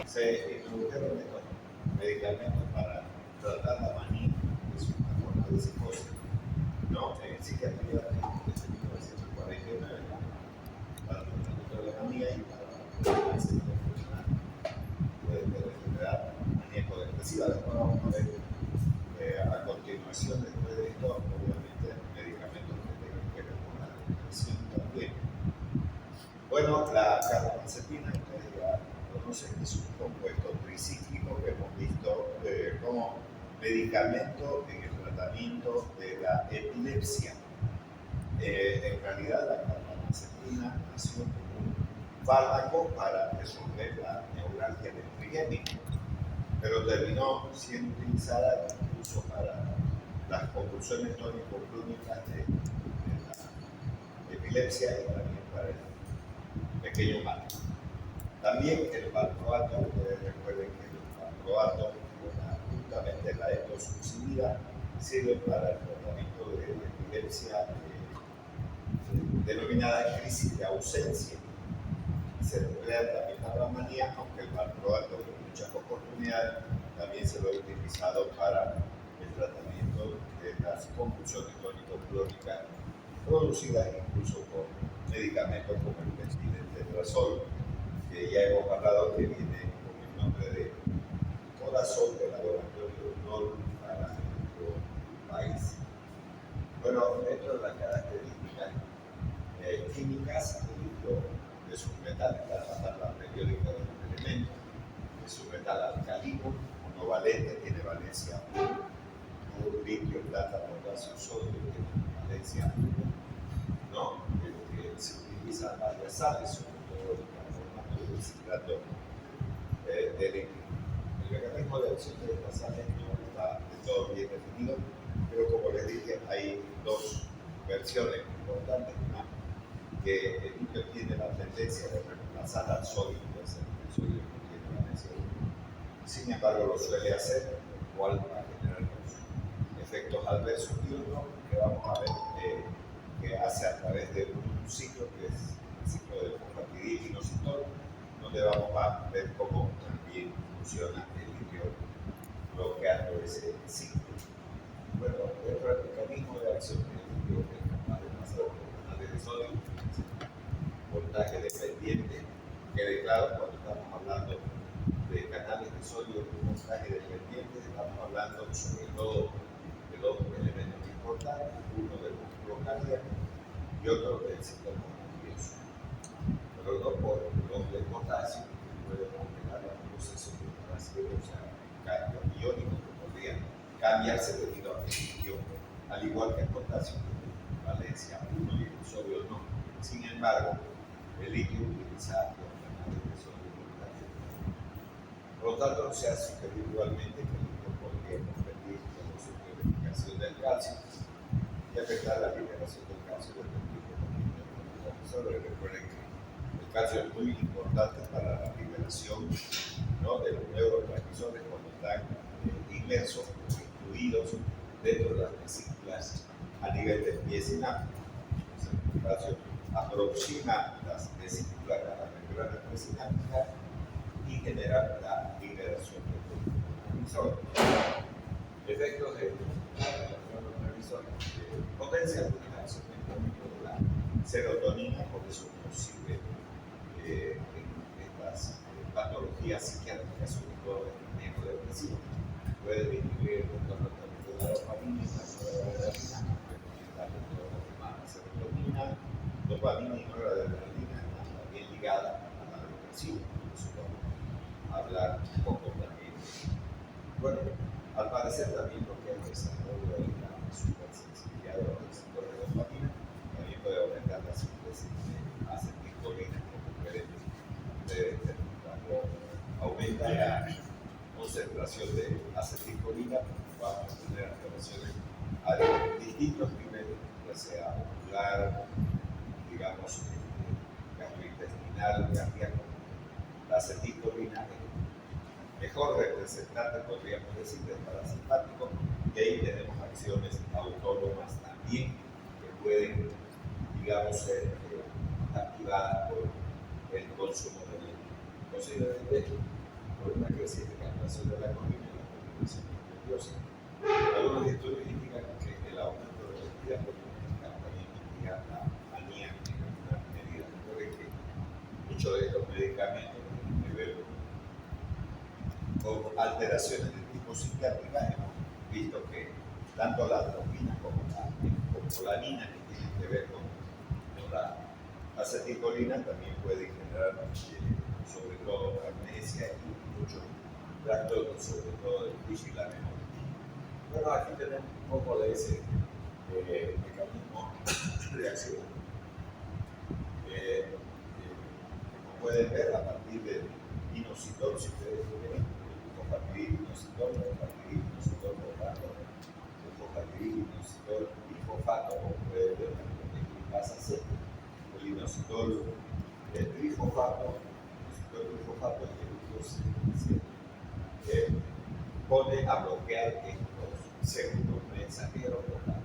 se introdujeron estos medicamentos para tratar la manía, que es una forma de psicosis, ¿no? En psiquiatría desde 1949, para el tratamiento de la manía y para la enseñanza funcional de la enfermedad maníaco-depresiva. Después vamos a ver a continuación, después de esto, obviamente, medicamentos que tengan que ver con la depresión también. Bueno, la carbamazepina, ustedes ya conocen, es un compuesto tricíclico que hemos visto como medicamento en el tratamiento de la epilepsia. En realidad, la carbamazepina nació como un fármaco para resolver la neuralgia del trigémino, pero terminó siendo utilizada incluso para las convulsiones tónico-clónicas de la epilepsia y también para el pequeño mal. También el valproato, ustedes recuerden que el valproato, justamente la etosuximida, sirve para el tratamiento de epilepsia denominada crisis de ausencia. Se emplea también para la manía, aunque el valproato en muchas oportunidades también se lo ha utilizado para el tratamiento de las convulsiones tónico-clónicas producidas incluso por medicamentos como el metiltetrazol, que ya hemos hablado que viene con el nombre de Corazón de laboratorio NOR para nuestro país. Bueno, dentro de las características químicas, el litio es un metal para la tabla periódica de los elementos, es un metal alcalino, monovalente, tiene valencia 1, litio, plata, potasio, sodio, tiene valencia 1, ¿no? Que se utilizan varias sales, sobre todo el carbonato y el citrato de litio. El mecanismo de acción de estas sales no está de todo bien definido, pero como les dije, hay dos versiones importantes. Una, que el litio tiene la tendencia de reemplazar al sodio, ya sea el sodio que tiene valencia 1. Sin embargo, lo suele hacer, lo cual va a generar los efectos adversos, y otro que vamos a ver que hace a través de un ciclo que es el ciclo del fosfatidil-inositol, donde vamos a ver cómo también funciona el litio bloqueando ese ciclo. Bueno, dentro del mecanismo de acción del litio es capaz de pasar por canales de sodio, voltaje dependiente, quede claro, cuando estamos hablando de canales de sodio con voltaje dependiente, estamos hablando sobre todo de dos elementos importantes, uno del músculo cardíaco y otro del sistema nervioso. Pero no por los de potasio, pueden aumentar los procesos de trasiego, o sea, cambio iónico que podrían cambiarse debido a que el litio, al igual que el potasio, tiene valencia 1 y el sodio no. Sin embargo, el litio utiliza los canales de sodio voltaje. Por lo tanto, se ha sugerido igualmente que el litio podría convertir en su purificación del calcio y afectar la liberación del calcio del neurotransmisor. Recuerden que el calcio es muy importante para la liberación, ¿no?, de los neurotransmisores cuando están inmersos o incluidos dentro de las vesículas a nivel del pie sináptico. El calcio aproxima las vesículas a la membrana presináptica y genera la liberación de los neurotransmisores. Efectos de neurotransmisores potencian la acción de la serotonina, por eso nos sirve en estas patologías psiquiátricas, sobre todo el manejo depresivo. Puede disminuir el comportamiento de la dopamina y la noradrenalina, puede aumentar la serotonina, dopamina y noradrenalina están también ligadas a la depresión. Eso vamos a hablar un poco también. Bueno, al parecer también lo que es el desarrollo de la supersensibilidad de los receptores de dopamina también puede aumentar la síntesis de acetilcolina, como pueden ustedes cuando aumenta la concentración de acetilcolina, vamos a tener alteraciones a distintos niveles, ya sea ocular, digamos, gastrointestinal, cardíaco. La acetilcolina es el mejor representante, podríamos decir, del parasimpático, y ahí tenemos acciones autónomas también que pueden, digamos, ser activadas por el consumo de litio. Posiblemente reciente captación de la colina y la contaminación nerviosa. Algunos estudios indican que el aumento de la actividad política también indica la manía en algunas medidas. Recuerden que muchos de estos medicamentos tienen que ver con alteraciones de tipo psiquiátrica. Hemos visto que tanto la atropina como la copolamina, que tienen que ver con la acetilcolina, también puede generar sobre todo amnesia y muchos trastornos, sobre todo del juicio y la memoria. Bueno, aquí tenemos un poco de ese mecanismo de acción. Como pueden ver, a partir del inositol, si ustedes quieren, bufopatidil, inositol, bufopatidil, inositol, buffato, bufopatidil, inositol, bifosfato, como pueden ver, también pasa a ser el inositol, el trifosfato, inositol, trifosfato y el glucosilo, pone a bloquear estos segundos mensajeros con la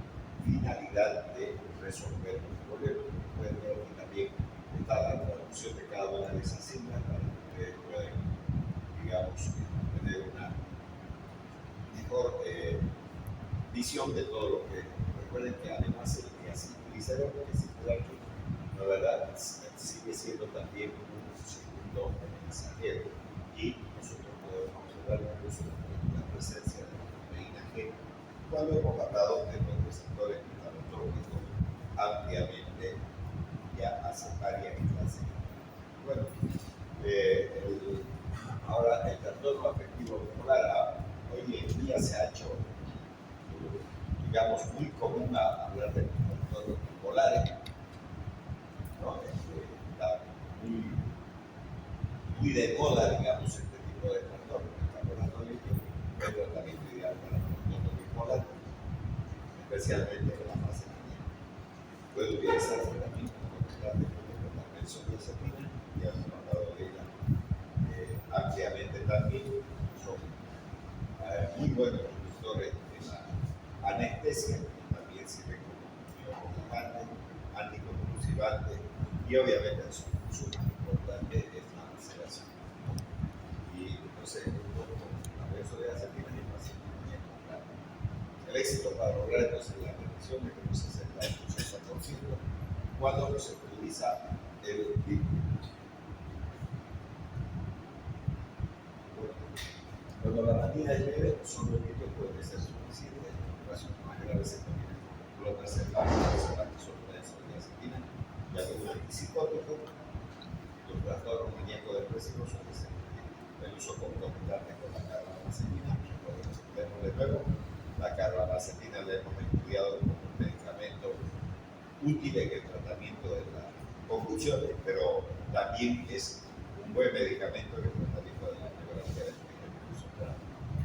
finalidad de resolver los problemas. Pueden ver que también está la traducción de cada una de esas siglas para que ustedes puedan, digamos, tener una mejor visión de todo lo que. Recuerden que además el diacilglicérol que se puede aquí, la verdad, sigue siendo también un segundo mensajero y nosotros podemos observar incluso la presencia de la proteína G cuando hemos hablado de los receptores metabotrópicos ampliamente ya hace varias clases. Bueno, ahora el trastorno afectivo bipolar hoy en día se ha hecho, digamos, muy común hablar de trastornos bipolares, ¿no? Está muy de moda, digamos, este tipo de trastornos. Estamos hablando de ello, el tratamiento ideal para trastornos bipolares, especialmente de la fase mañana. Puede utilizarse también como tratamiento de la benzodiazepina, ya hemos hablado de ella ampliamente también. Son muy buenos inductores de la anestesia, que también sirven como neuromodulante, anticonvulsivante y obviamente su más importante es la aceleración. Y entonces, la benzodiazepina es fácil de encontrar. El éxito para lograr entonces la reducción de un 60% cuando se utiliza el vínculo. Cuando la manía es leve, solo el vínculo puede ser suficiente. En casos más graves se terminan con clonazepam, que son benzodiazepina, y algún antipsicótico. Los trastornos maníaco-depresivos son el uso concomitante con la carbamazepina. Recordemos de nuevo, la carbamazepina la hemos estudiado como un medicamento útil en el tratamiento de las convulsiones, pero también es un buen medicamento en el tratamiento de la neuralgia del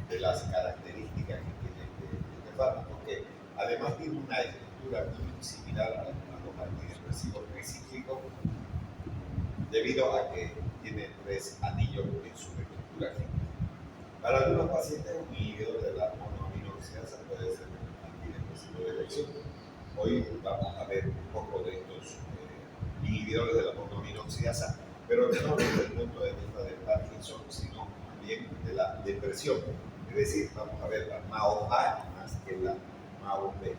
de las características que tiene este fármaco, que además tiene una estructura muy similar a los antidepresivos tricíclicos, debido a que tiene 3 anillos en su estructura química. Para algunos pacientes, un inhibidor de la monoaminoxidasa puede ser un antidepresivo de elección. Hoy vamos a ver un poco de estos inhibidores de la monoaminoxidasa, pero no desde el punto de vista del Parkinson, sino también de la depresión. Es decir, vamos a ver la MAO-A más que la MAO-B.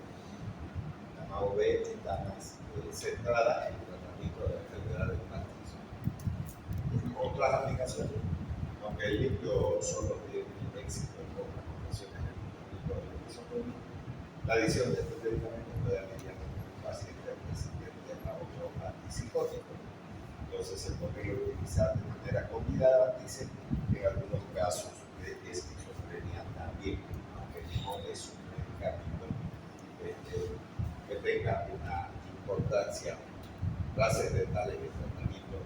La MAO-B está más centrada en el tratamiento de la enfermedad del Parkinson. Otras aplicaciones, aunque el litio solo tiene un éxito en pocas ocasiones en el tratamiento de la esquizofrenia, la adición de estos medicamentos puede aliviar a un paciente resistente a otro antipsicótico. Entonces se podría utilizar de manera combinada, dicen, en algunos casos de esquizofrenia también, aunque no es un medicamento que tenga una importancia trascendental en el tratamiento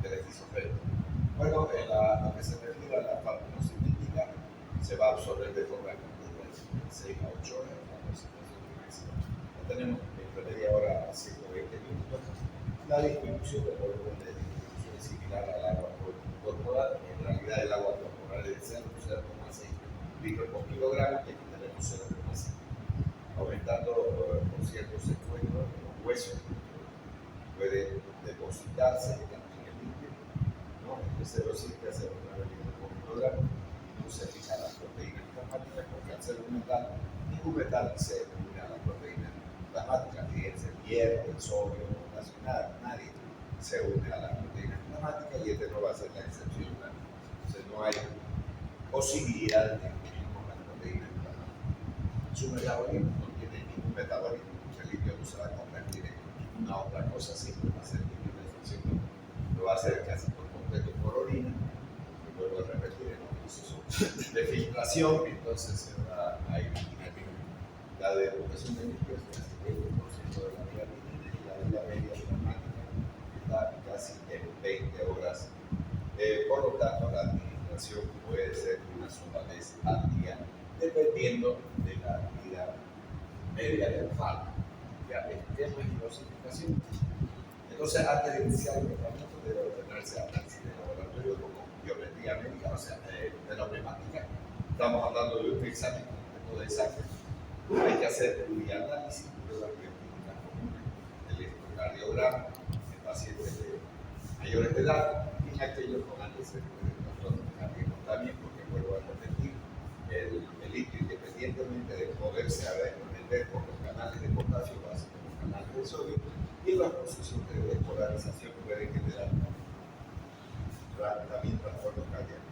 de la esquizofrenia. Bueno, en lo que se refiere a la farmacocinética, se va a absorber de forma completa en 6 a 8 horas la concentración de máxima. La tenemos entre media hora a 120 minutos. La distribución de volumen de distribución es similar al agua corporal. En realidad el agua corporal es de 0,6 litros por kilogramo y aquí tenemos 0,5. Aumentando, por cierto, se encuentra en los huesos, puede depositarse también el líquido, ¿no? De 0,7 a 0,9 litros por kilogramo. metal. Ningún metal se une a la proteína plasmática, fíjense, el hierro, el sodio, el potasio, nadie se une a la proteína plasmática y este no va a ser la excepción. Entonces no hay posibilidad de que unamos las proteínas plasmáticas. Su metabolismo no tiene ningún metabolismo, el litio no se va a convertir en ninguna otra cosa, siempre va a ser litio de función, lo va a hacer casi por completo por orina, y vuelvo a repetir en un proceso de filtración, entonces se va a eliminar la depuración de líquidos es casi 20% de la vida mínima y la vida media plasmática está casi en 20 horas. Por lo tanto, la administración puede ser una sola vez al día, dependiendo de la vida media del fármaco. Ya, esquema y dosificación. Entonces, antes de iniciar el tratamiento, debe ordenarse análisis de laboratorio como biometría médica, o sea, de la pneumática. Estamos hablando de un examen completo de sangre. Hay que hacer análisis, pruebas bioquímicas comunes, electrocardiograma en pacientes de mayores de edad y en aquellos con antecedentes de trastornos cardíacos también, porque vuelvo a repetir, el litio, independientemente de poderse meter por los canales de potasio, va a ser como canales de sodio, y los procesos de despolarización pueden generar también trastornos cardíacos.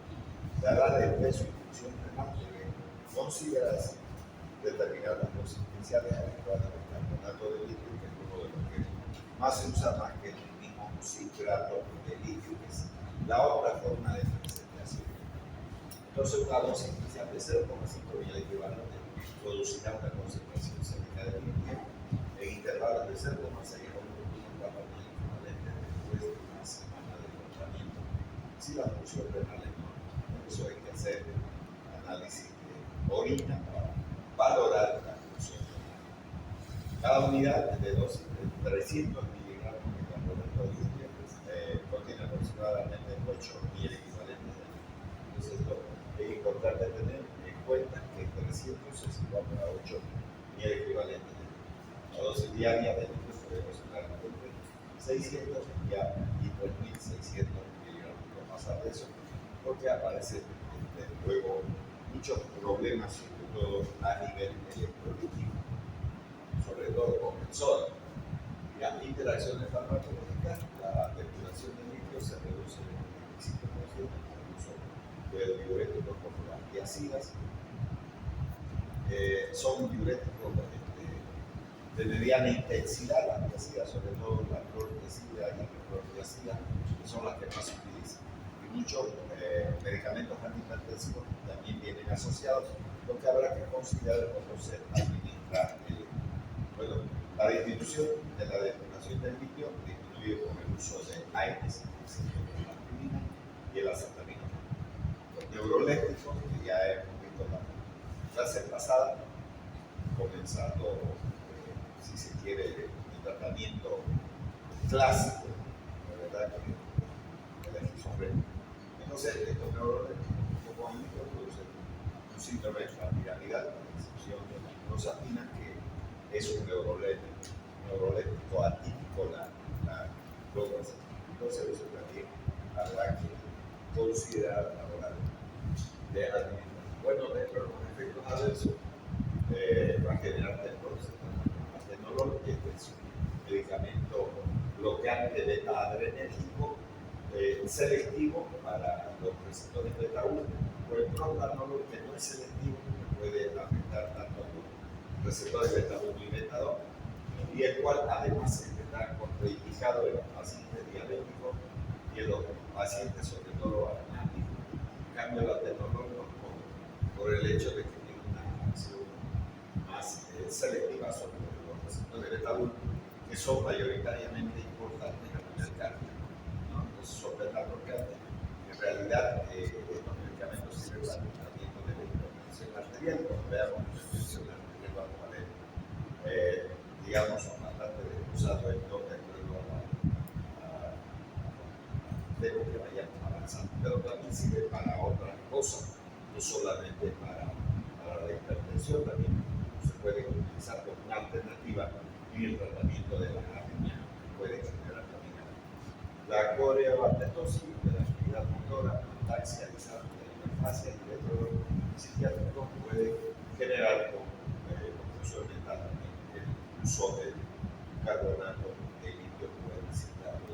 La edad de peso y función renal debe considerarse, determinar las dosis iniciales adecuadas del carbonato de litio, que es uno de los que más se usa más que el mismo citrato de litio, que es la otra forma de presentación. Entonces, una dosis inicial de 0,5 y el equivalente producirá una concentración sérica de litio en intervalos de 0,6 a 1,4 equivalentes después de una semana de tratamiento. Si la función renal es normal, por eso hay que hacer análisis de orina para valorar la función renal. Cada unidad de dosis de 300 miligramos de carbonato de litio contiene aproximadamente 8.000 equivalentes de litio. Entonces, esto es importante tener en cuenta que 300 es igual a 8.000 equivalentes de litio. La dosis diaria de litio puede oscilar entre 600 y 3.600 miligramos. No pasar de eso, porque aparecen luego muchos problemas, sobre todo a nivel electrolítico, sobre todo con el sodio. Las interacciones farmacológicas, la depuración de litio se reduce en un 25% por el uso de diuréticos como las tiazidas. Son diuréticos de mediana intensidad, las tiazidas, sobre todo la clortiazida y la clortiazida, que son las que más se utilizan. Y muchos medicamentos antihipertensivos también vienen asociados, lo que habrá que considerar cuando se administra el. Bueno, la distribución de la depuración del litio disminuye con el uso de AINES, la aspirina y el acetaminofén. Los neurolépticos, que ya hemos visto en la clase pasada, comenzando, si se quiere, el tratamiento clásico, la verdad que el esquizofrenia. Entonces, estos neurolépticos producen un síndrome piramidal, con la excepción de la clozapina, que es un neuroléptico atípico, la clozapina. Entonces, eso también habrá que considerar a la hora de alimentar. Bueno, dentro de los efectos adversos, va a generar temblor, atenolol, que es un medicamento bloqueante beta-adrenérgico selectivo para los receptores beta-1, o el propranolol, que no es selectivo, que puede afectar tanto a los receptores beta-1 y beta-2, y el cual además está contraindicado en los pacientes diabéticos y en los pacientes, sobre todo asmáticos. En cambio, el atenolol no, por el hecho de que tiene una acción más selectiva sobre los receptores beta-1, que son mayoritariamente importantes a nivel cardíaco. Entonces, son beta-bloqueantes. En realidad, estos medicamentos sirven para el tratamiento de la hipertensión arterial. Cuando veamos la hipertensión arterial, vamos a ver, digamos, son bastante usados en todo de acuerdo a lo que vayamos avanzando. Pero también sirve para otras cosas, no solamente para la hipertensión, también se puede utilizar como una alternativa en el tratamiento de las arritmias que pueden generar también la coreoatetosis, de la actividad motora, ataxia, disartria, hiperfasia y el dolor psiquiátrico puede general con confusión mental, el uso del carbonato de litio puede visitarlo.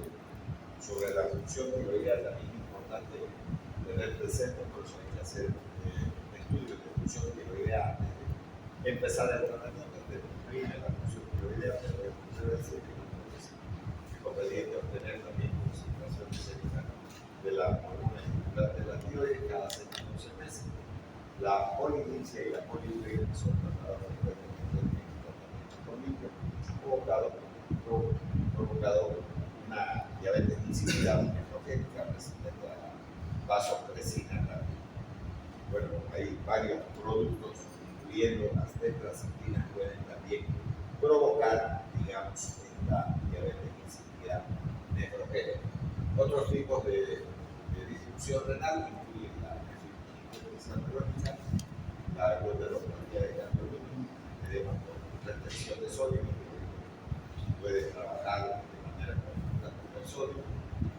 Sobre la función tiroidea también es importante tener presente, por eso hay que hacer estudios de función tiroidea antes de empezar el tratamiento, de cumplir la función tiroidea, pero debe ser conveniente obtener también concentraciones sérica de la hormona estimular de la tiroides cada 6 a 12 meses. La polinicia y la poliuria, que son tratados frecuentemente en tratamiento con litio, provocado una diabetes insípida metrogénica resistente a la vasopresina rápida. Bueno, hay varios productos, incluyendo las tetracistinas, pueden también provocar, digamos, esta diabetes insípida nefrogénica. Otros tipos de disfunción renal incluyen la nefritis crónica, la glomerulopatía de Gantt-Ludwig, edema por retención de sodio, puede trabajar de manera conjunta con el sodio,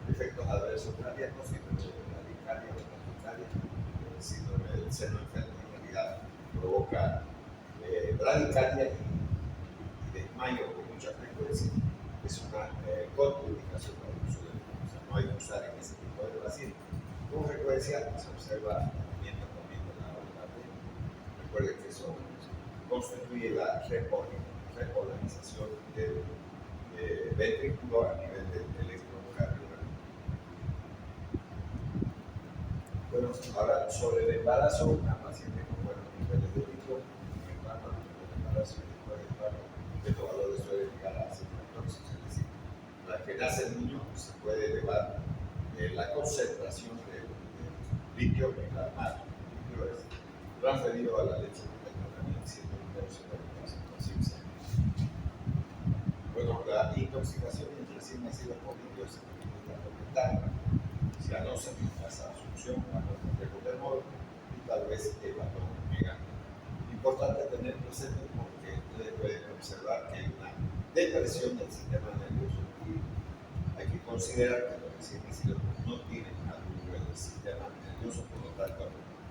efectos adversos cardíacos, síndrome de bradicardia o taquicardia, el síndrome del seno enfermo en realidad provoca bradicardia y desmayo con mucha frecuencia. Es una contraindicación para el uso del o sea, no hay que usar en ese tipo de pacientes. Con frecuencia se observa tratamiento también de la ORT. Recuerden que eso constituye la repolarización del ventrículo a nivel del electrocardiograma. Bueno, ahora sobre el embarazo, una paciente con buenos niveles de litio, en embargo, el embarazo y después del parto, estos valores suelen llegar a 114, es decir, la que nace el niño se puede elevar la concentración de litio en la madre. El litio es transferido a la leche materna también, siendo un tercio de la concentración. Bueno, la intoxicación en recién nacidos por litio se manifiesta momentáneamente, si no se rechaza asunción a los termómetros y tal vez hepatomegalia. Importante tener presente porque ustedes pueden observar que hay una depresión del sistema nervioso y hay que considerar que los recién nacidos no tienen algo del sistema nervioso, por lo tanto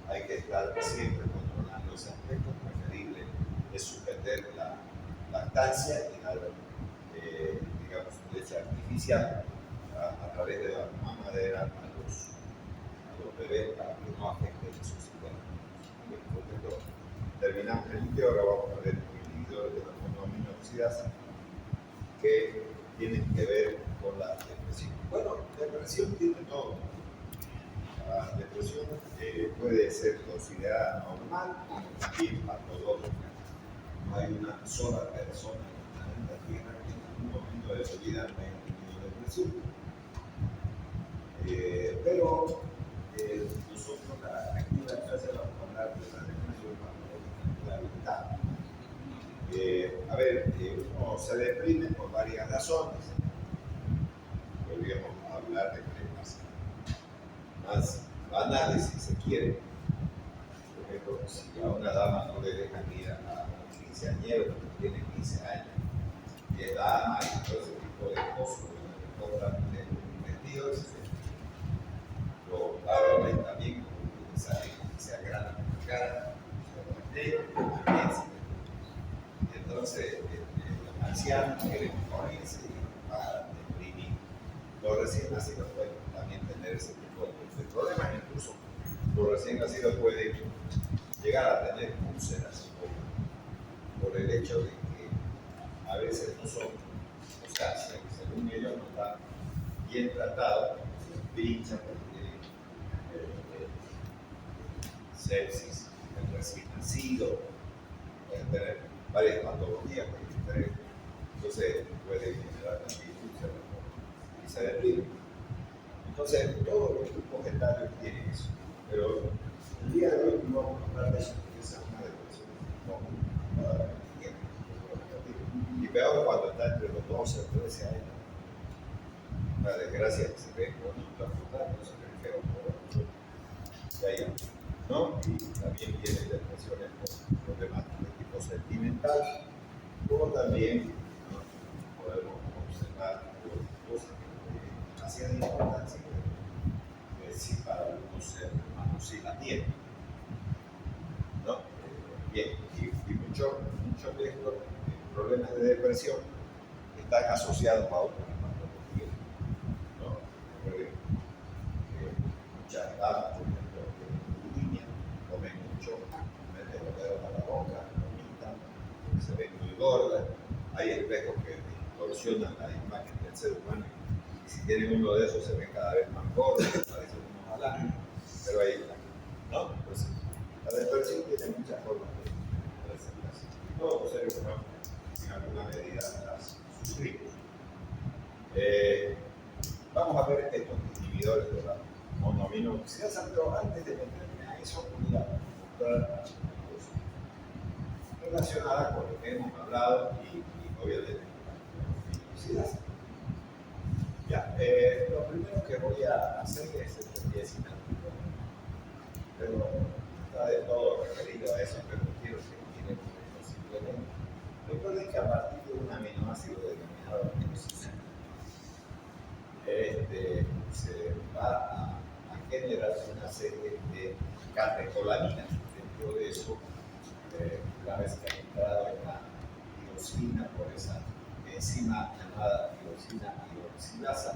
hay que estar siempre controlando ese aspecto. Preferible es suspender la lactancia y dar digamos, leche artificial a través de la mamadera a los bebés para que no afecten su sistema. Terminamos el vídeo, ahora vamos a ver inhibidores de la monoaminoxidasa que tienen que ver con la depresión. Bueno, depresión tiene todo. La depresión puede ser considerada normal como también patológica. No hay una sola persona en la Tierra que en algún momento de su vida haya tenido depresión. Pero nosotros aquí en la clase vamos a hablar de la depresión patológica mental. A ver, uno se deprime por varias razones. Podríamos hablar de problemas más banales si se quiere. Por ejemplo, si a una dama no le dejan ir a un quinceañero que tiene 15 años y es dama y todo ese tipo de cosas, le compran un vestido, lo barren también, se agranda la cara, y entonces los ancianos quieren morirse y van a deprimir. Los recién nacidos pueden también tener ese tipo de problemas, incluso los recién nacidos pueden llegar a tener úlceras por el hecho de que a veces no son, o sea, según ellos no están bien tratados, pinchan porque sepsis, el recién nacido, pueden tener varias patologías diferentes, entonces puede generar también úlceras y se deprime. Entonces, todos los grupos etarios tienen eso, pero el día de hoy no vamos a hablar de eso, porque esa es una depresión común. Y peor cuando está entre los 12 o 13 años. Una desgracia que se ve con la fruta, no se ve feo por mucho que haya, ¿no? Y también tiene depresiones por problemas de tipo sentimental, como también, ¿no?, podemos observar cosas que hacían importancia, que sí para algunos seres humanos sí la tienen, ¿no? Bien. muchos de estos problemas de depresión están asociados a otras patologías, ¿no? Muchas damas, por ejemplo, tienen bulimia, comen mucho, meten los dedos a la boca, vomitan, se ven muy gordas. Hay espejos que distorsionan la imagen del ser humano y si tienen uno de esos se ven cada vez más gordos, parecen unos alanos, pero ahí está, ¿no? Pues la depresión tiene muchas formas de presentarse. Todos los seres humanos en alguna medida las sufrimos. Vamos a ver estos inhibidores de la monoaminoxidasa, pero antes de meterme a eso, voy a mostrar algunas cosas relacionadas con lo que hemos hablado y obviamente con la monoaminoxidasa. Ya, lo primero que voy a hacer es el diacinamida, pero está de todo referido a eso, pero quiero que miren esto simplemente. Recuerden que a partir de un aminoácido denominado tirosina, se va a generar una serie de catecolaminas. Dentro de eso, una vez que ha entrado en la tirosina por esa enzima llamada tirosina hidroxilasa,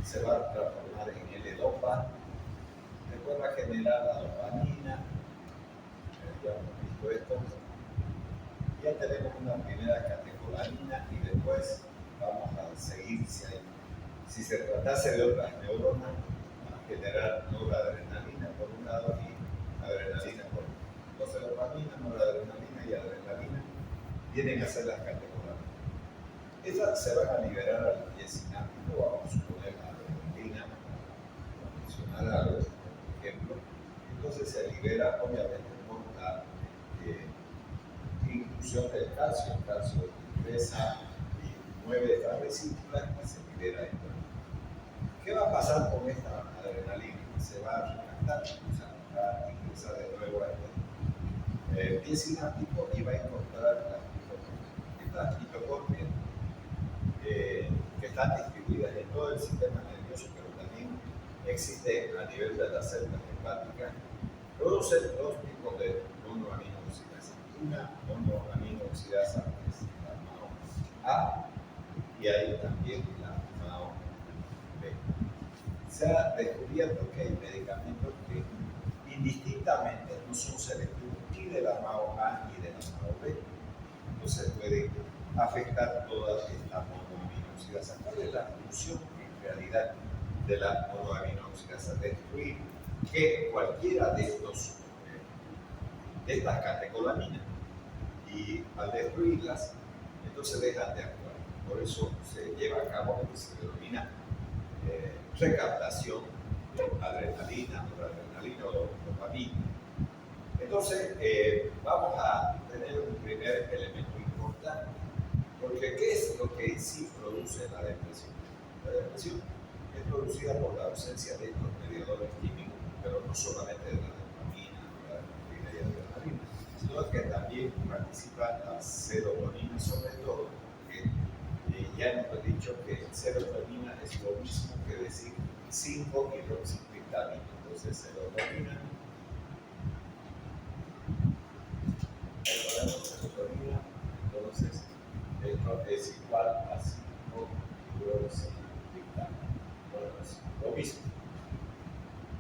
se va a transformar en L-dopa, después va a generar la dopamina, ya hemos visto esto, ya tenemos una primera catecolamina y después vamos a seguir si se tratase de otras neuronas, a generar noradrenalina por un lado y adrenalina por otro. Entonces dopamina, noradrenalina y adrenalina vienen a ser las catecolaminas. Esas se van a liberar al diacinámido, vamos a suponer la adrenalina, para mencionar algo, por ejemplo. Entonces se libera obviamente por la inclusión del calcio. El calcio ingresa y mueve estas vesículas y se libera esto. ¿Qué va a pasar con esta adrenalina? Se va a retractar, o sea, va a ingresar de nuevo a este pie sináptico y va a encontrar las mitocondrias que están distribuidas en todo el sistema nervioso, pero también existen a nivel de las células hepáticas. Producen dos tipos de monoaminoxidasa. Una monoaminoxidasa que es la MAO-A y hay también la MAO-B. Se ha descubierto que hay medicamentos que indistintamente no son selectivos ni de la MAO-A ni de la MAO-B. Entonces pueden afectar toda esta monoaminoxidasa. ¿Cuál es la función en realidad de la monoaminoxidasa? Destruir que cualquiera de estas catecolaminas, y al destruirlas, entonces dejan de actuar. Por eso se lleva a cabo lo que se denomina recaptación de adrenalina, noradrenalina o dopamina. Entonces, vamos a tener un primer elemento importante, porque ¿qué es lo que en sí produce la depresión? La depresión es producida por la ausencia de estos mediadores químicos, pero no solamente de la dopamina, noradrenalina y adrenalina, sino que también participa la serotonina, sobre todo, porque ya hemos dicho que serotonina es lo mismo que decir 5-hidroxicriptamina. Entonces, serotonina entonces esto es igual a 5-hidroxicriptamina. Bueno, es lo mismo.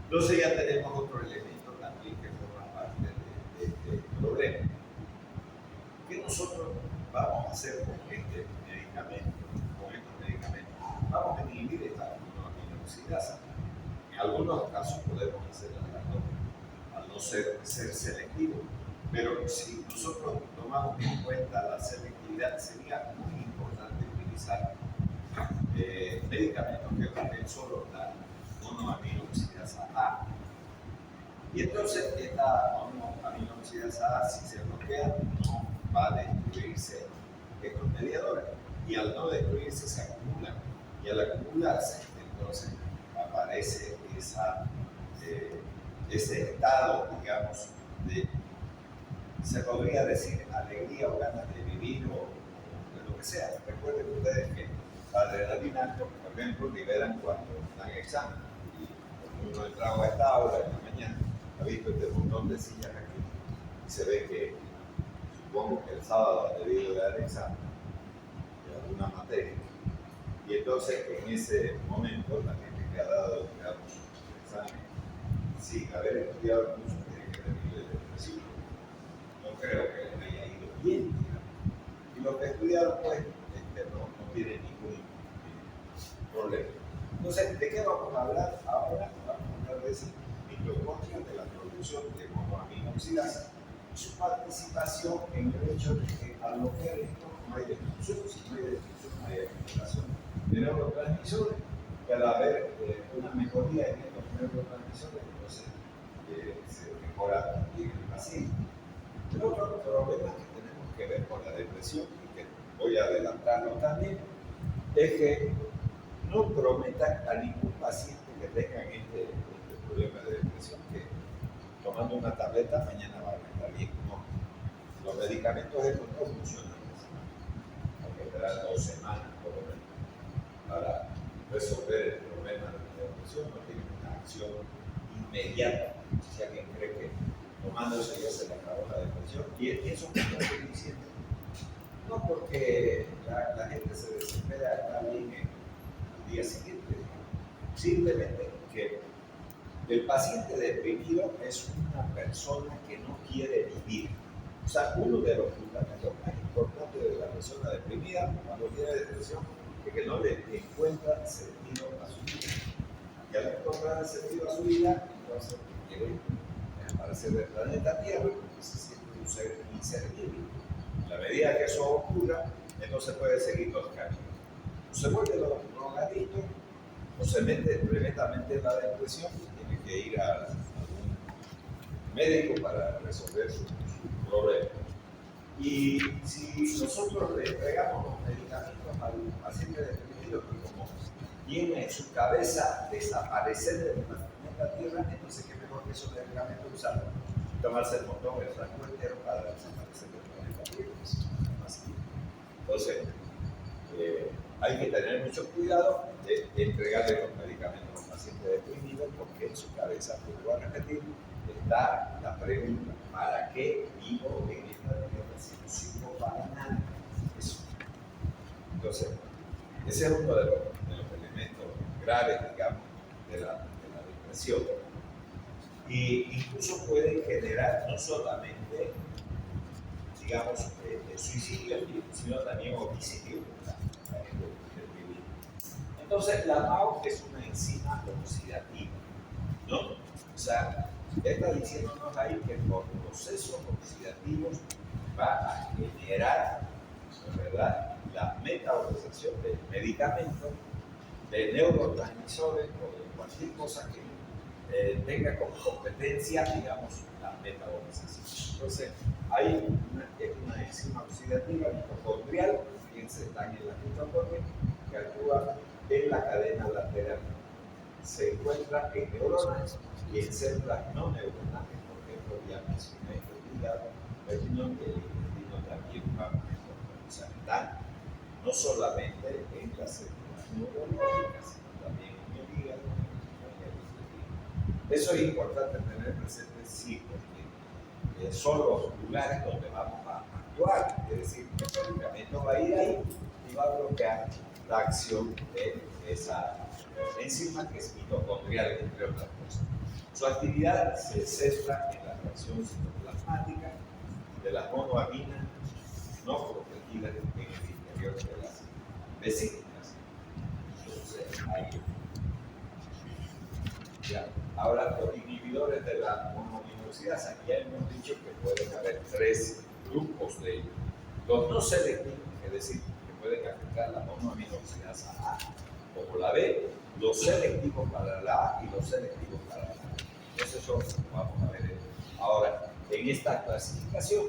Entonces ya tenemos otro elemento también que forma parte de este problema. ¿Qué nosotros vamos a hacer con este medicamento? Con estos medicamentos vamos a inhibir esta monoaminoxidasa. En algunos casos podemos hacerlo al no ser selectivo. Pero si nosotros tomamos en cuenta la selectividad, sería muy importante utilizar medicamentos que bloqueen solo la monoaminoxidasa A. Y entonces esta monoaminoxidasa A, si se bloquea, no va a destruirse estos mediadores. Y al no destruirse, se acumulan. Y al acumularse, entonces aparece ese estado, digamos, se podría decir alegría o ganas de vivir o de lo que sea. Recuerden ustedes que la adrenalina, por ejemplo, liberan cuando dan examen. Y cuando uno entraba a esta aula en la mañana, ha visto este montón de sillas aquí y se ve que supongo que el sábado ha debido dar examen de alguna materia. Y entonces, en ese momento, la gente que ha dado, digamos, el examen, sin haber estudiado mucho, tiene que tener depresión. No creo que les haya ido bien, digamos. Y los que estudiaron, pues, no tienen ningún problema. Entonces, ¿de qué vamos a hablar ahora? Vamos a hablar de ese mitocondrio, de la producción de monoaminoxidasa y su participación en el hecho de que al bloquear esto no hay destrucción, si no hay destrucción no hay acumulación de neurotransmisores, que al haber una mejoría en estos neurotransmisores, entonces se mejora también el paciente. El otro problema que tenemos que ver con la depresión, y que voy a adelantarlo también, es que no prometan a ningún paciente que tenga este problema de depresión que tomando una tableta mañana va a estar bien. No. Los medicamentos estos no funcionan en esa manera. Hay que esperar 2 semanas por lo menos para resolver el problema de la depresión. No tiene una acción inmediata. Si alguien cree que tomando eso ya se le acabó la depresión, y eso es lo que estoy diciendo. No porque la gente se desespera, está bien al día siguiente, simplemente que el paciente deprimido es una persona que no quiere vivir. O sea, uno de los fundamentos más importantes de la persona deprimida cuando tiene depresión es que no le encuentra sentido a su vida. Y al encontrar sentido a su vida, entonces quiere desaparecer del planeta Tierra porque se siente un ser inservible. En la medida que eso ocurra, entonces puede seguir los caminos. O se vuelve drogadicto, o se mete tremendamente en la depresión y tiene que ir a algún médico para resolver su problema. Y si nosotros le entregamos los medicamentos al paciente deprimido, que como tiene en su cabeza desaparecer del planeta Tierra, entonces qué mejor que esos medicamentos usarlos, tomarse el montón, el frasco entero para desaparecer del planeta Tierra. Entonces, hay que tener mucho cuidado de entregarle los medicamentos a un paciente deprimido porque en su cabeza, vuelvo a repetir, está la pregunta: ¿para qué vivo en esta tierra si no sirvo para nada? Eso. Entonces, ese es uno de los elementos graves, digamos, de la depresión. Y incluso puede generar no solamente, digamos, suicidio, sino también homicidio. Entonces, la MAO es una enzima oxidativa, ¿no? O sea, está diciéndonos ahí que por procesos oxidativos va a generar, ¿verdad?, la metabolización del medicamento, de neurotransmisores o de cualquier cosa que tenga como competencia, digamos, la metabolización. Entonces, hay una enzima oxidativa mitocondrial, fíjense, están en la mitocondria, que actúa en la cadena lateral. Se encuentra en neuronas y en células no neuronales, por ejemplo, ya mencioné el hígado, el riñón y el intestino también van a encontrar. O sea, están no solamente en las células neurológicas, sino también en el hígado, en el intestino. Eso es importante tener presente, sí, porque son los lugares donde vamos a actuar, es decir, el medicamento va a ir ahí y va a bloquear la acción de esa enzima que es mitocondrial, entre otras cosas. Su actividad se centra en la reacción citoplasmática de las monoaminas no protegidas en el interior de las vesículas. Entonces, ahí. Ya. Ahora, los inhibidores de la monoaminoxidasa, ya hemos dicho que pueden haber 3 grupos de ellos. Los no selectivos, es decir, pueden afectar la monoaminoxidasa A como la B, los selectivos para la A y los selectivos para la B. Eso vamos a ver ahora en esta clasificación.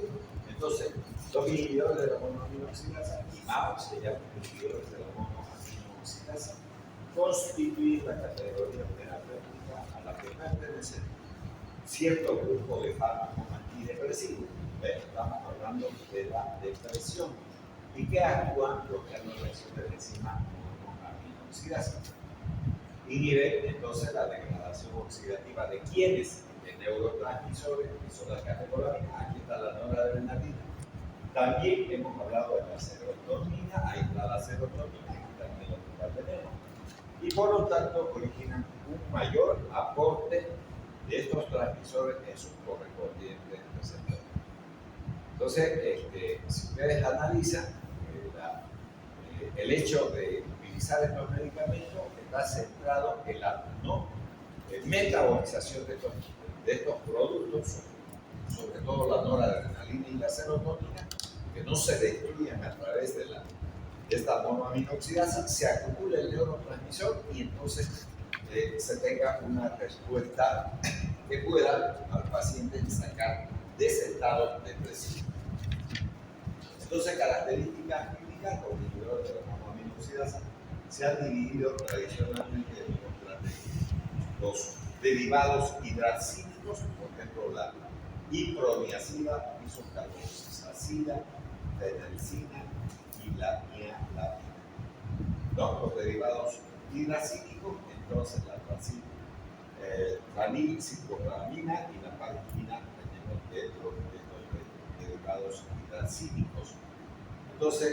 Entonces, los inhibidores de la monoaminoxidasa, y MAO se llaman inhibidores de la monoaminoxidasa, constituyen la categoría terapéutica a la que pertenecen cierto grupo de fármacos antidepresivos. Estamos hablando de la depresión. ¿Y que actúan bloqueando reacciones de enzima monoaminoxidasa? Inhiben entonces la degradación oxidativa de quiénes, de neurotransmisores, que son las catecolaminas. Aquí está la noradrenalina, También hemos hablado de la serotonina, ahí está la serotonina, y también la tenemos. Y por lo tanto originan un mayor aporte de estos transmisores en sus correspondientes receptores. Entonces, si ustedes analizan, el hecho de utilizar estos medicamentos está centrado en la no metabolización de estos productos, sobre todo la noradrenalina y la serotonina, que no se destruyan a través de esta monoaminoxidasa, se acumula el neurotransmisor y entonces se tenga una respuesta que pueda al paciente sacar de ese estado depresivo. Entonces, características clínicas, los inhibidores de la monoaminoxidasa se han dividido tradicionalmente en los derivados hidracínicos, por ejemplo, la iproniazida, isocarbosacida, fenelcina y la niaclamida. ¿No? Los derivados hidracínicos, entonces la tranilciproflamina y la parquina, tenemos dentro de estos derivados hidracínicos. Entonces,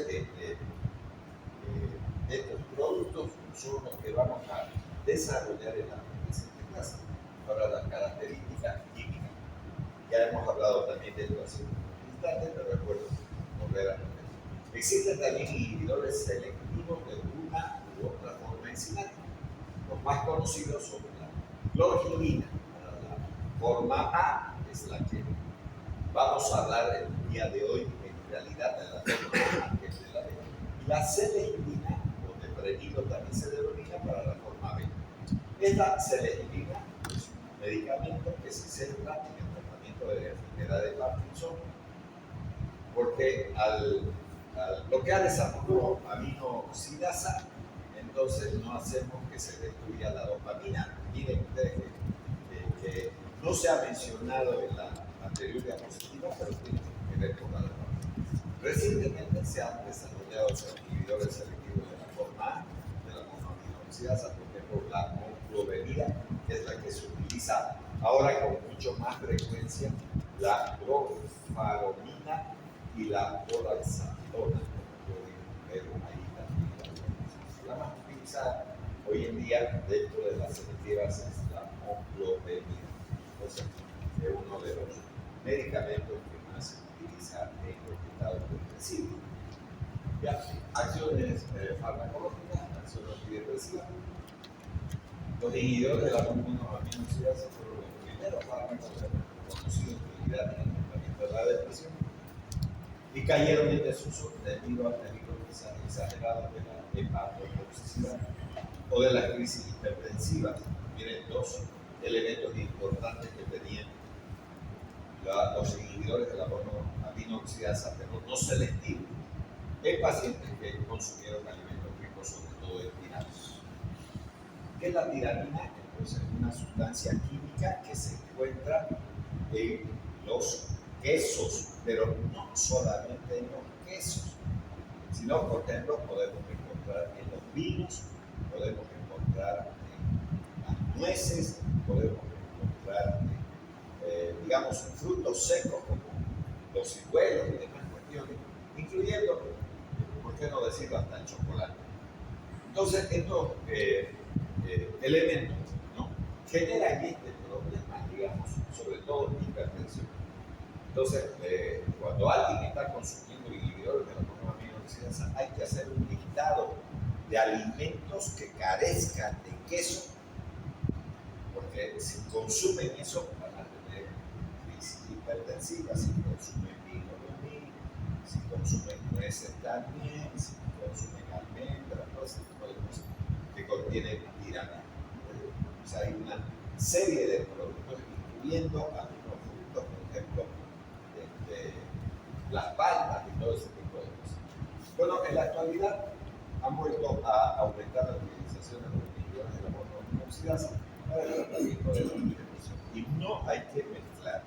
estos productos son los que vamos a desarrollar en la presente clase. Ahora, las características químicas. Ya hemos hablado también de esto hace un instante, pero recuerdo volver a repetir. Existen también inhibidores selectivos de una u otra forma enzimática. Los más conocidos son la clorgelina, para la forma A, es la que vamos a hablar el día de hoy, en realidad de la forma A, que es de la B. Y la seleginina, o deprenido también se denomina, para la forma B. Esta seleginina es un medicamento que se centra en el tratamiento de la enfermedad de Parkinson, porque al bloquear esa monoaminoxidasa, entonces no hacemos que se destruya la dopamina. Miren ustedes que no se ha mencionado en la anterior diapositiva, pero tiene que ver con la dopamina. Recientemente se han desarrollado inhibidores selectivos de la forma A, de la monoaminoxidasa, por ejemplo, la moncloverida, que es la que se utiliza ahora con mucho más frecuencia, la clofaromina y la polaxatona, pero ahí también la más utilizada hoy en día dentro de las selectivas es la moncloverida. Entonces, es uno de los medicamentos que más se utiliza en los estados depresivos. Ya, acciones farmacológicas, acciones antidepresivas. Los inhibidores de la monoaminoxidasa fueron los primeros fármacos conocidos de utilidad en el tratamiento de la depresión y cayeron en desuso debido al peligro exagerado de la hepatotoxicidad o de las crisis hipertensivas. Miren, dos elementos importantes que tenían los inhibidores de la monoaminoxidasa, pero no selectivos, en pacientes que consumieron alimentos ricos, sobre todo en tiranos. ¿Qué es la tiramina? Entonces, es una sustancia química que se encuentra en los quesos, pero no solamente en los quesos, sino, por ejemplo, podemos encontrar en los vinos, podemos encontrar en las nueces, podemos encontrar digamos, en frutos secos como los ciruelos y demás cuestiones, incluyendo, ¿por qué no decirlo?, hasta el chocolate. Entonces, estos elementos, ¿no?, generan este problema, digamos, sobre todo hipertensión. Entonces, cuando alguien está consumiendo inhibidores de la monoaminoxidasa, hay que hacer un listado de alimentos que carezcan de queso, porque si consumen eso van a tener crisis hipertensivas. Si consumen vino también, si consumen nueces también, si consumen almendras, todo ese tipo de cosas que contienen tiramina. O sea, hay una serie de productos, incluyendo algunos frutos, por ejemplo, las palmas y todo ese tipo de cosas. Bueno, en la actualidad han vuelto a aumentar la utilización de los inhibidores de la monoaminoxidasa para el tratamiento de la depresión. Y no hay que mezclar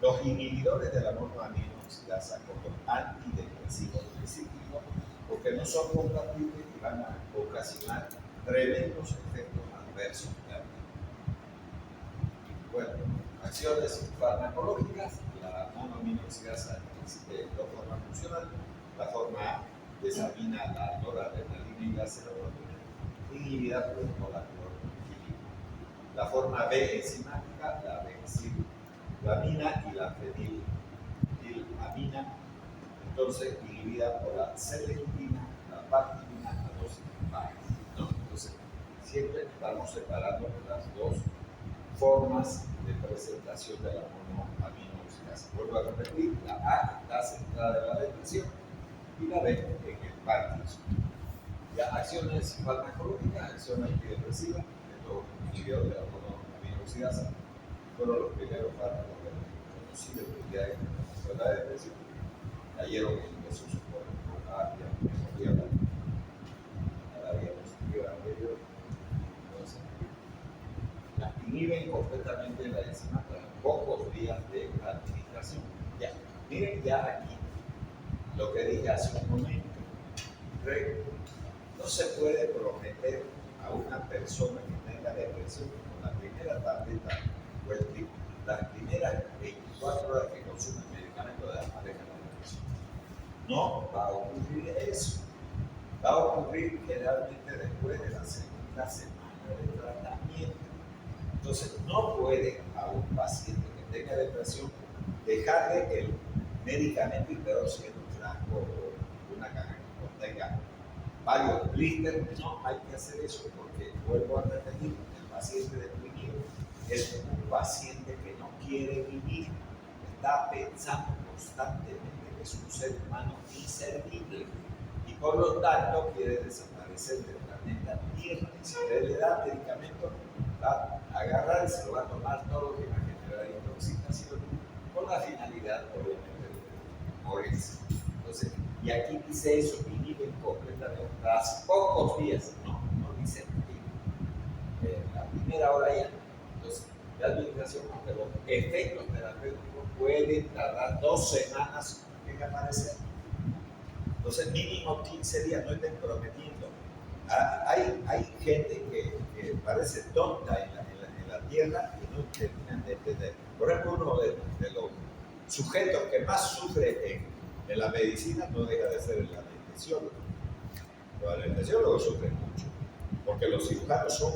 los inhibidores de la monoaminoxidasa con los antidepresivos específicos, porque no son compatibles y van a ocasionar tremendos efectos adversos. Bueno, Acciones farmacológicas, la monoaminoxidasa existe en dos formas funcionales. La forma A desamina la noradrenalina y la serotonina, inhibida por el clorofilina. La forma B enzimática, la benzillamina y la fenilamina, entonces inhibida por la selectivina, la partimina, la dosis baja, ¿no? Entonces, siempre estamos separando las dos formas de presentación de la monoaminoxidasa. Vuelvo a repetir, la A está centrada en la depresión y la B en el Parkinson. Ya acciones farmacológicas, acción antidepresiva, estos inhibidores de la monoaminoxidasa fueron los primeros fármacos conocidos que ya en la depresión. Cayeron en desuso por la memoria, la diapositiva anterior. Entonces, las inhiben completamente la enzima tras pocos días de administración. Ya, miren ya aquí lo que dije hace un momento. No se puede prometer a una persona que tenga depresión con la primera tableta o las primeras 24 horas que consume el medicamento de la pareja de la depresión. No va a ocurrir eso. Va a ocurrir generalmente después de la segunda semana de tratamiento. Entonces, no puede a un paciente que tenga depresión dejarle el medicamento y peor si es un frasco o una caja que contenga varios blisters. No hay que hacer eso porque, vuelvo a repetir, el paciente deprimido es un paciente que no quiere vivir, está pensando constantemente que es un ser humano inservible y por lo tanto quiere desaparecer del planeta Tierra. Y si usted le da medicamento, va a agarrar y se lo va a tomar todo lo que va a generar intoxicación con la finalidad, obviamente, de morirse. Entonces, y aquí dice eso, inhiben completamente tras pocos días, no dice la primera hora ya. Entonces, la administración, aunque los efectos terapéuticos pueden tardar 2 semanas en aparecer. Entonces, mínimo 15 días, no estén prometiendo. Hay gente que parece tonta en la tierra y no terminan de entender. Por ejemplo, uno de los sujetos que más sufre en la medicina no deja de ser el anestesiólogo. Los anestesiólogos sufren mucho, porque los cirujanos son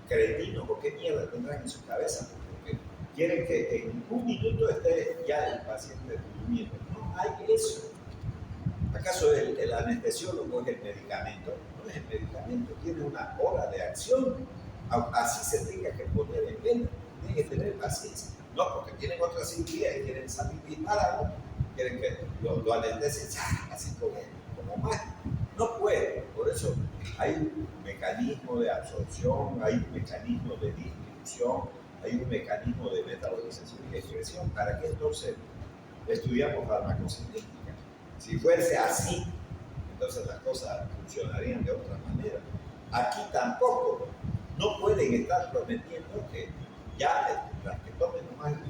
cretinos. ¿Por qué mierda tendrán en su cabeza? Porque quieren que en un minuto esté ya el paciente durmiendo. No hay eso. ¿Acaso el anestesiólogo es el medicamento? No es el medicamento, tiene una hora de acción. Así se tenga que poner en venta, tiene que tener paciencia. No, porque tienen otra cirugía y quieren salir disparados, quieren que lo anestesien así como más. No puede, por eso hay un mecanismo de absorción, hay un mecanismo de distribución, hay un mecanismo de metabolización y excreción. ¿Para qué entonces estudiamos farmacocinética? Si fuese así, entonces las cosas funcionarían de otra manera. Aquí tampoco. No pueden estar prometiendo que ya las que tomen nomás el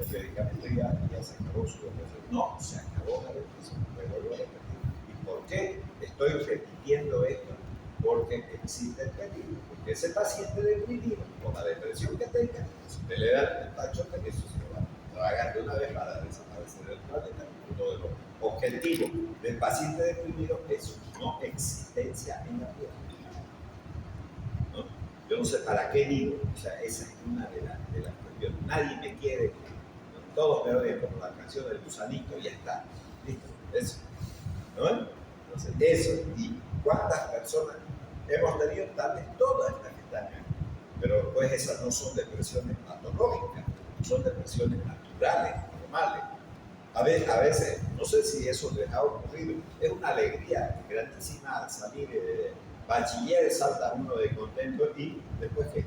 medicamento ya se acabó su depresión. No, se acabó la depresión. Me vuelvo a repetir. ¿Y por qué estoy repitiendo esto? Porque existe el peligro. Porque ese paciente deprimido, con la depresión que tenga, si usted le da el pachote, que eso se va a tragar de una vez para desaparecer del planeta. Uno de los objetivos del paciente deprimido es su no existencia en la tierra. ¿No? Yo no sé para qué digo, o sea, esa es una de las cuestiones. Nadie me quiere, ¿no? Todos me odian como la canción del gusanito y ya está. ¿Listo? Eso. ¿No? Entonces, eso. ¿Y cuántas personas hemos tenido? Tal vez todas las que están aquí. Pero pues esas no son depresiones patológicas, son depresiones naturales, normales. A veces, no sé si eso les ha ocurrido, es una alegría grandísima salir de bachiller, salta uno de contento y después qué.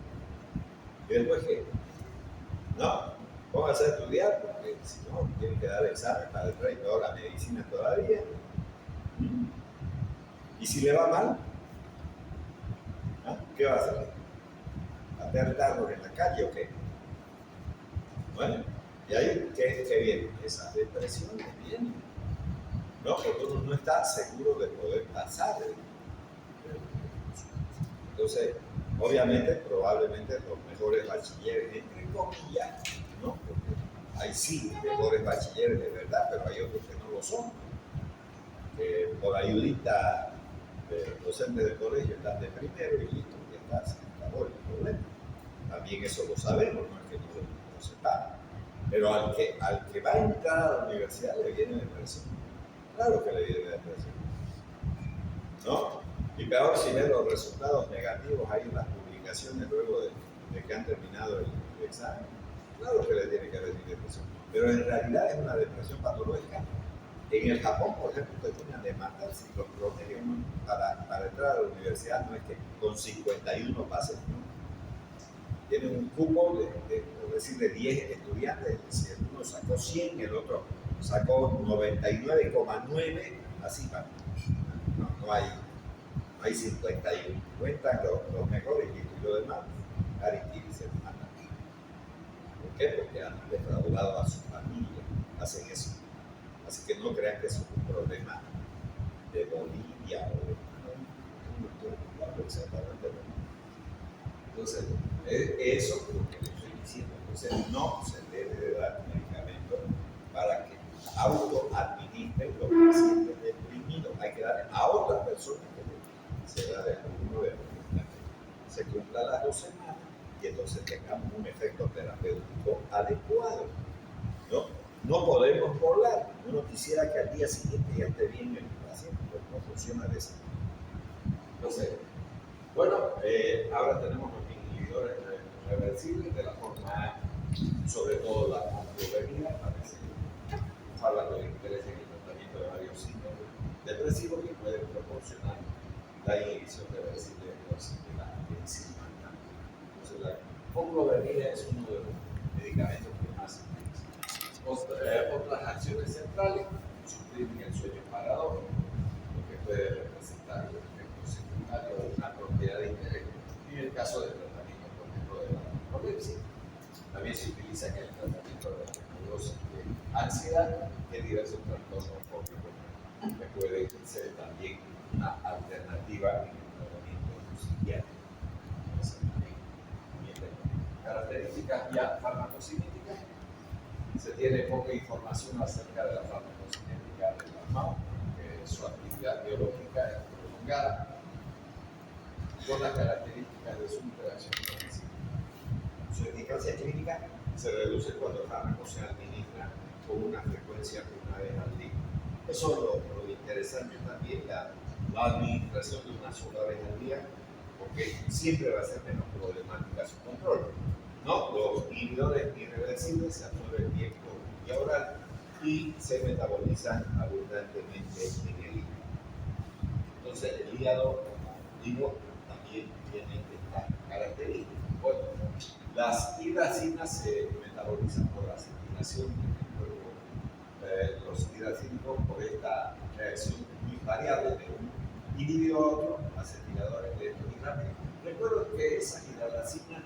¿Y después qué? No, póngase a estudiar porque si no, tienen que dar examen para el 30 horas de medicina todavía. ¿Y si le va mal? ¿Ah? ¿Qué va a hacer? ¿A tener tarros en la calle o qué? Bueno. Y ahí, ¿qué viene? Esas depresiones vienen, ¿no? Porque uno no está seguro de poder pasar. Entonces, obviamente, probablemente los mejores bachilleres, entre comillas, ¿no? Porque hay sí mejores bachilleres de verdad, pero hay otros que no lo son. Por ayudita, docentes de colegio están de primero y listo, ya está, se acabó el problema. También eso lo sabemos, no es que no lo sepamos. Pero al que va a entrar a la universidad le viene depresión. Claro que le viene depresión, ¿no? Y peor si ve los resultados negativos ahí en las publicaciones luego de que han terminado el examen. Claro que le tiene que venir depresión. Pero en realidad es una depresión patológica. En el Japón, por ejemplo, terminan de matarse los promedios para entrar a la universidad. No es que con 51 pases, ¿no? Tienen un cupo por decir, de 10 estudiantes. Si uno sacó 100, el otro sacó 99,9, así va. No hay 51. Cuentan los mejores y lo demás, Aristide se matan. ¿Por qué? Porque han defraudado a su familia, hacen eso. Así que no crean que eso es un problema de Bolivia o de... No estoy ocupado exactamente. Entonces, eso es lo que le estoy diciendo. Entonces, no se debe de dar medicamentos para que autoadministren los pacientes deprimidos. Hay que dar a otras personas que se da de alguno de se cumplan las 2 semanas y entonces tengamos un efecto terapéutico adecuado. No podemos volar. Uno quisiera que al día siguiente ya esté bien el paciente, pero no funciona de esa manera. Entonces, bueno, ahora tenemos los inhibidores reversibles de la forma A, sobre todo la clomipirona, parece un fármaco de interés en el tratamiento de varios síntomas depresivos que pueden proporcionar la inhibición reversible de la enzima. Entonces, la clomipirona es uno de los medicamentos que más se utiliza. Otras acciones centrales suprimen el sueño paradójico, lo que puede representar los efectos secundarios de una propiedad de interés en el caso del tratamiento, por ejemplo, de la narcolepsia. También se utiliza en el tratamiento de la neurosis de ansiedad y en diversos trastornos cógnitivos que puede ser también una alternativa en el tratamiento psiquiátrico. Características ya farmacocinéticas. Se tiene poca información acerca de la farmacocinética del fármaco, que su actividad biológica es prolongada, con las características de su interacción con el ciclo. Su eficacia clínica se reduce cuando el fármaco se administra con una frecuencia de una vez al día. Eso es lo interesante también, la administración de una sola vez al día, porque siempre va a ser menos problemática su control. ¿No? Los inhibidores irreversibles se absorben bien por vía oral y se metabolizan abundantemente en el hígado. Entonces, el hígado, como digo, también tiene esta característica. Bueno, las hidracinas se metabolizan por acetilación en el cuerpo. Los hidracínicos, por esta reacción muy variable de un inhibidor a otro, acetiladores lentos y rápidos. Recuerdo que esa hidralacina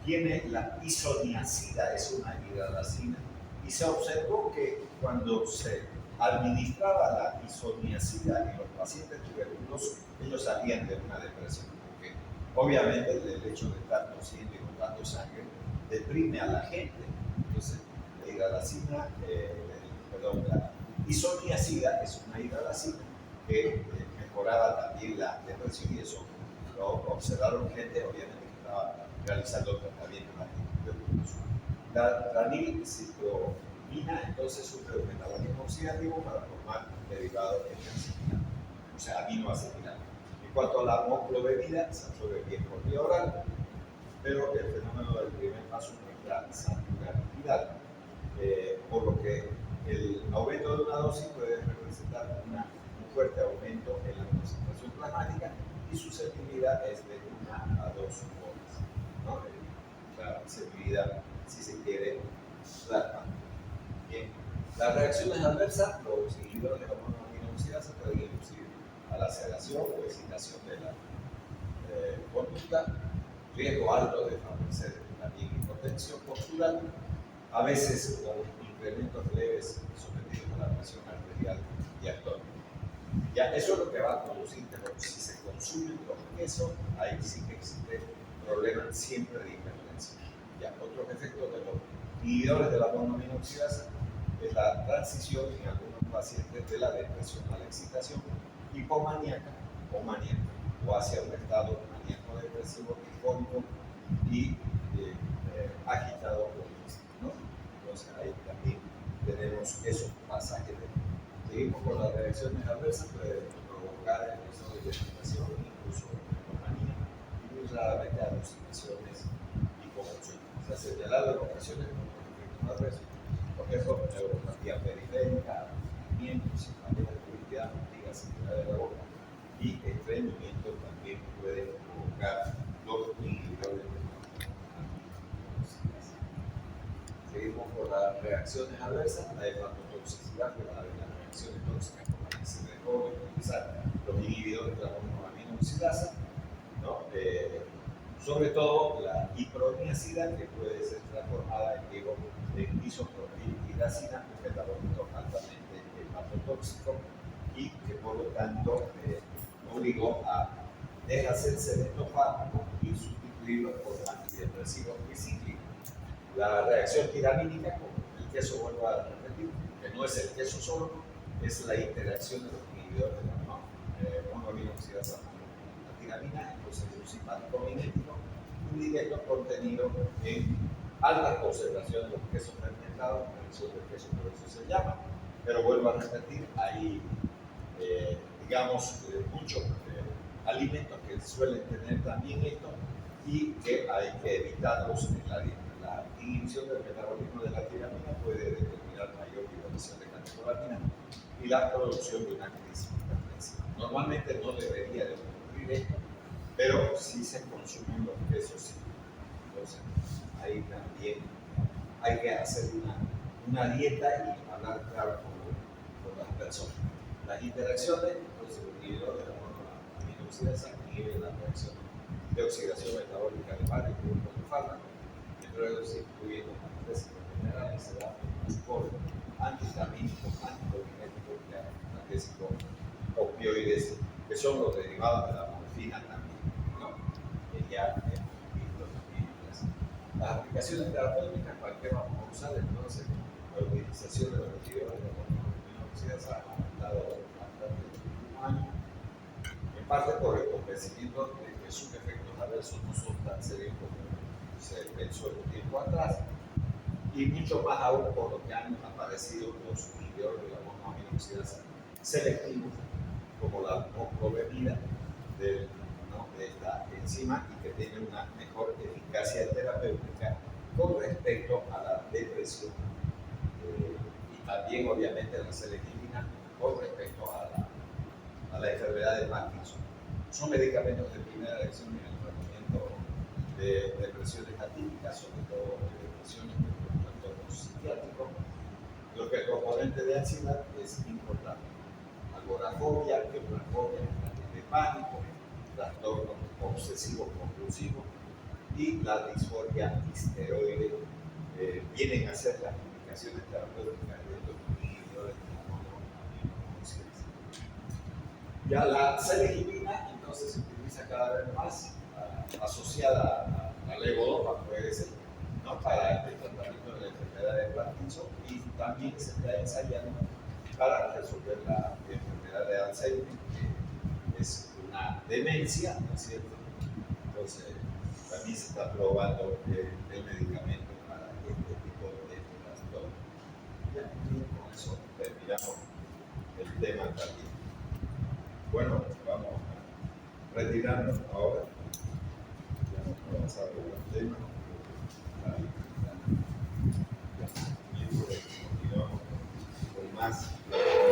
tiene la isoniazida, es una hidralacina, y se observó que cuando se administraba la isoniazida en los pacientes tuberculosos, ellos salían de una depresión, porque obviamente el hecho de estar tosiendo y botando sangre deprime a la gente. Entonces, la hidralacina, la isoniazida es una hidralacina que mejoraba también la depresión, y eso lo observaron gente, obviamente, que estaba realizando tratamientos antituberculosos. La ranilcitromina entonces sufre un metabolismo oxidativo para formar derivados de acetilano, o sea, aminoacetilano. En cuanto a la moclobemida, se absorbe bien por vía oral, pero el fenómeno del primer paso muestra saturabilidad, por lo que el aumento de una dosis puede representar un fuerte aumento en la concentración plasmática y su sensibilidad es de 1 a 2 horas. ¿No? La sensibilidad, si se quiere, plasmática. Bien. Las reacciones adversas, los inhibidores de la monoaminoxidasa se pueden inducir a la sedación o excitación de la conducta, riesgo alto de favorecer también hipotensión postural, a veces con incrementos leves sometidos a la presión arterial diastólica. Ya, eso es lo que va a producir, pero si se consumen los quesos, ahí sí que existe problema siempre de hipertensión. Ya, otros efectos de los inhibidores de la monoaminoxidasa es la transición en algunos pacientes de la depresión a la excitación hipomaníaca o maníaca, o hacia un estado maníaco depresivo, icónico y agitado por ¿no? Entonces ahí también tenemos esos pasajes. Seguimos con las reacciones adversas, puede provocar episodios de agitación, incluso hipomanía, y muy raramente alucinaciones y confusión. Se ha señalado en ocasiones como efectos adversos, por ejemplo, neuropatía periférica, abatimiento, cefalea, debilidad, fatiga, sequedad de la boca y estreñimiento también pueden provocar los inhibidores de la monoaminoxidasa. Seguimos con las reacciones adversas, la hepatotoxicidad, que es una de las reacciones tóxicas por las que se dejó de utilizar los inhibidores de la monoaminoxidasa, ¿no? Sobre todo la hiproniacida, que puede ser transformada en isopropilhidrazina, un metabólito altamente hepatotóxico y que por lo tanto obligó a deshacerse de estos fármacos y sustituirlos por antidepresivos bicíclicos. La reacción tiramínica, como el queso, vuelvo a repetir, que no es el queso solo, es la interacción de los inhibidores de la monoaminoxidasa con la tiramina, entonces es un simpático mimético indirecto contenido en altas concentraciones de los quesos fermentados, la reacción del queso por eso se llama, pero vuelvo a repetir, hay digamos muchos alimentos que suelen tener también esto y que hay que evitarlos en la dieta. La inhibición del metabolismo de la tiramina puede determinar mayor liberación de catecolamina y la producción de una crisis hipertensiva. Normalmente no debería de ocurrir esto, pero sí se consumen los quesos, sí. Entonces, ahí también hay que hacer una dieta y hablar claro con las personas. Las interacciones, entonces, el inhibidor de la monoaminoxidasa inhibe la reacción de oxidación metabólica de varios grupos de fármacos, entre ellos incluyendo analgésicos generales, sedantes, por antihistamínicos, anticolinéticos y analgésicos opioides, que son los derivados de la morfina también, ¿no? Que ya hemos visto también. Las aplicaciones terapéuticas, ¿para qué vamos a usar? Entonces, la utilización de los inhibidores de la monoaminoxidasa ha aumentado bastante en los últimos años, en parte por el convencimiento de que sus efectos adversos no son tan serios como se pensó en un tiempo atrás, y mucho más aún por lo que han aparecido los inhibidores de la monoaminoxidasa selectivos, como la moclobemida de esta enzima y que tiene una mejor eficacia terapéutica con respecto a la depresión y también obviamente la selectivina con respecto a la enfermedad de Parkinson. Son medicamentos de primera elección en el tratamiento de depresiones atípicas, sobre todo de depresiones con trastornos psiquiátricos. Lo que el componente de ansiedad es importante. Agorafobia, quebrafobia, ataques de pánico, trastornos obsesivos compulsivos y la disforia histeroide vienen a ser las indicaciones terapéuticas de estos inhibidores de la monoaminoxidasa. Ya la selectivina entonces se utiliza cada vez más asociada a la levodopa, puede ser, ¿no? Para el tratamiento de la enfermedad de Parkinson, y también se está ensayando para resolver la enfermedad de Alzheimer, que es una demencia, ¿no es cierto? Entonces, también se está probando el medicamento para este tipo de trastorno. Ya, con eso terminamos el tema también. Bueno, vamos a retirarnos ahora. Ya hemos avanzado el tema.